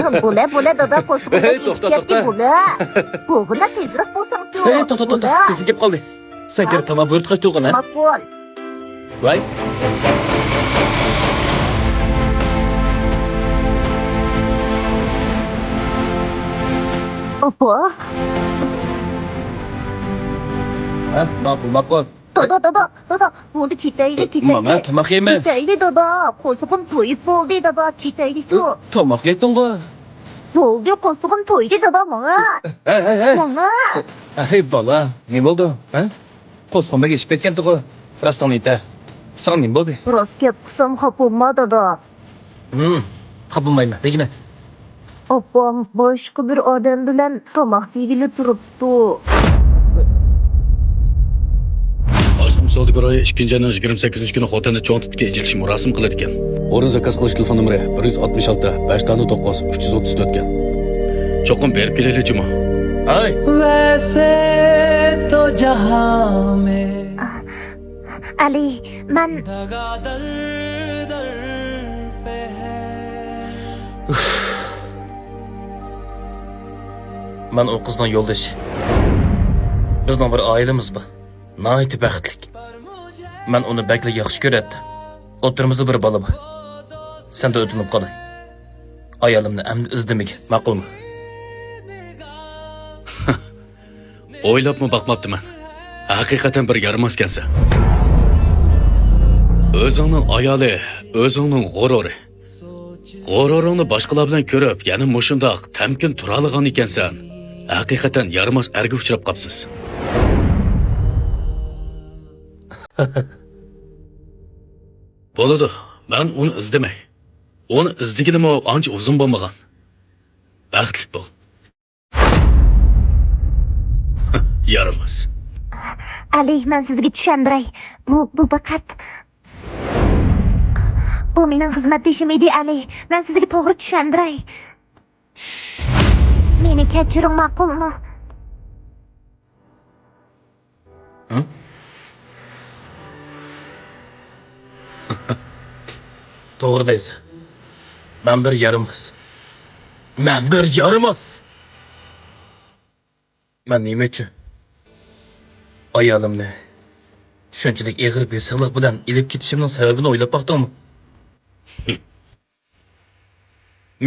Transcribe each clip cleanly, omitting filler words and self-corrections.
Bo'la dada qo'shig'ida ketdi bo'la. Bo'g'ina tezroq bo'lsang-ku. To'xta. Sizga kelib qoldi. Sen kirib tamom bo'rtib qoch to'g'ana. Ma'qul. Voy. Opa. Ha, ma'qul. Dada, bo'ldi ketaylik. Mama, tomoq yeymiz. Ketaylik dada, qo'shig'im to'yib bo'ldi dada, ketaylik shu. Tomoq yedingmi? Bo'ldi, qo'shig'im to'ydi dada menga. Hey. Menga. Hey bola, nima bo'ldi? Ha? Qo'sqonga ishib ketgan-ku. Rastonita. Sen nima bo'ldi? Rost gap qilsam xafa bo'lma dada. Xafa bo'lmayman. Degina. Opam boshqa bir odam bilan tomoq yegili turibdi. Aşkım Saudiya Arabia 2-ayning 28-kuni xotinni cho'ntibga ijiltish murosim qilar ekan. O'rin zakaz qilish telefon nomeri 166 509 334 ekan. Cho'qim berib kelaylik juma. Ay. वैसे तो जहां में Ali, men दगा दर दर पे है Men o qizning yo'ldoshi. Bizning bir oilamiz bor. Nihoyat baxtlik. Men uni bakla yaxshi ko'rardim. O'tirimizda bir bola bor. Sen de o'tinib qolay. Ayolimni endi izlamaga, ma'qulmi? O'ylabmi baqmabdiman. Haqiqatan bir yarimos ekansan. O'zingning ayoli, o'zingning g'ururi. G'ururingni boshqalar bilan ko'rib, ya'ni mushundoq tamkin tura olgan ekansan. Haqiqatan yarimos erga uchrab qopsiz. Bo'ladi. Men uni izlamay. Uni izdiginim ancha uzun bo'lmagan. Baxtli bo'l. Yaramaz. Ali, men sizga tushundiray. Bu faqat bu mening xizmatdoshim edi, Ali. Men sizga to'g'ri tushundiray. Meni kechiring, ma'qulmi? To'g'ri deysan. Men bir yarimos. Men nima uchun ayolimni shunchalik eg'ir besig'liq bilan ilib ketishimning sababini o'ylab baqdimmi?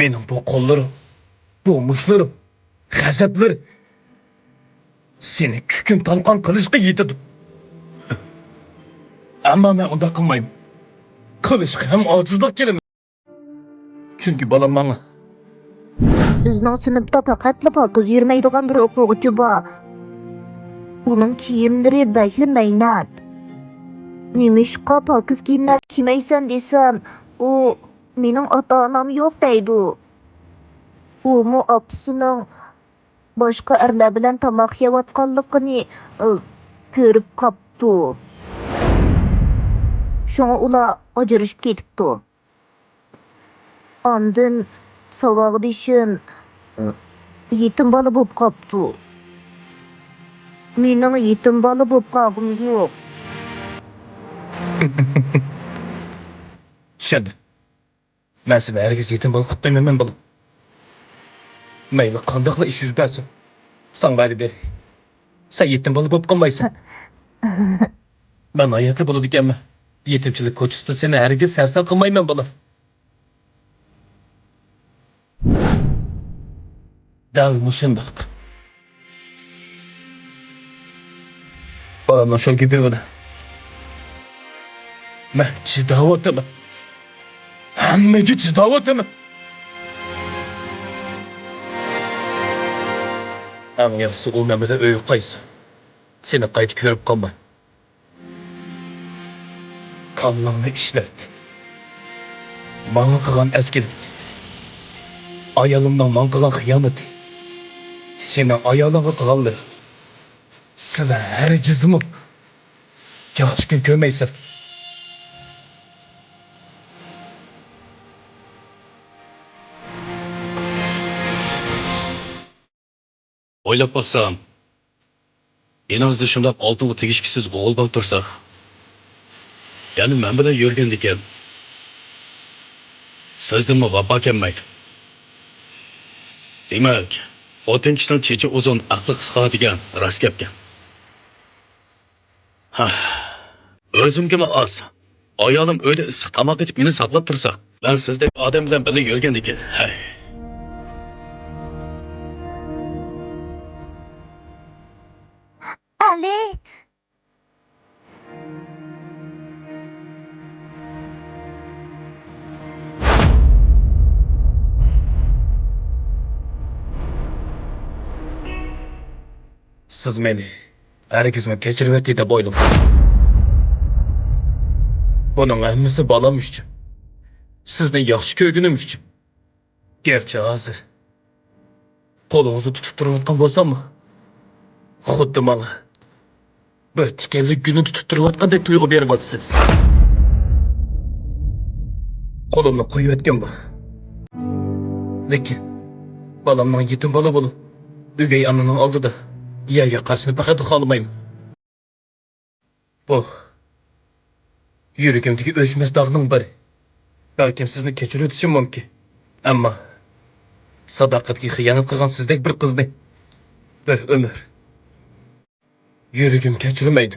Mening bu qo'llarim, bu mushlarim, g'azablarim seni kukun talqon qilishga yetadi. Ammo men unda qilmayman. Qilishga ham ojizlik keladi. Chunki bolam menga Bizning sinfda faqatla pokiz yurmaydigan bir o'quvchi bor. Uning kiyimlari bakli maynat. Nimishqa pokiz kiyimlar kiymaysan desam, u mening ota-onam yo'q deydi. U opasining boshqa erlar bilan tomoq yeyotganligini ko'rib qopti. Shunga ular ajrashib ketibdi. Ondan savog'dishim yetim bola bo'lib qopti. Mening yetim bola bo'lib qolgim yo'q. tushundim. Men seni herkes yetim bola qilib qo'ymayman bolam. Mayli qandoqla ish yuz bersin. Sen bari ber. Sen yetim bola bo'lib qolmaysan. Ben hayatli bo'ladi ekanman. Yetimchilik ko'chisida seni herkes sarson qilmayman bolam. Dal mushundoq. Bolamni shu gibi bo'ldi. Men chidayotman. Hammaga chidayotman. Ama yaxshisi o'lmamida o'yib qo'ysin. Seni qayta ko'rib qolmay. Kallamni ishlat. Bana qilgan askilik. Ayolimdan men qilgan xiyonat. Seni ayolingga qilganlar. Sizlar hargizmi yaxshi kun ko'rmaysiz. O'ylab baqsam, enozda shundoq oltinga tegishkisiz o'g'il bo'lib tursa, ya'ni men bilan yurgan ekan, sizdimi vafo kelmaydi. Demak, xotin kishining chechi uzun, aqli qisqa degan rost gapgan. Ha, o'zimga oz. Ayolim uyda issiq tomoq etib meni saqlab tursa, men sizdek odam bilan birga yurgandiki, hay. Ali. Siz meni herkesime keçirvetti deb o'ylam. Buning hammasi bolam uchun. Sizni yaxshi ko'rganim uchun. Gerçi hozir qo'lingizni tutib turayotgan bo'lsam-mu, xuddi menga bir tikanlik gulni tutib turayotgandek tuyg'u beryapsiz. Qo'limni qo'yayotgan bu. Lekin balamning yetim bola bo'lib, o'gay onaning oldida yerga qarashni faqat xohlamayman. Bu yuragimdagi o'chmas dog'ning biri. Balkim sizni kechirib o'tishim mumkin. Ammo sadoqatga xiyonat qilgan sizdek bir qizni bir umr yuragim kechirmaydi.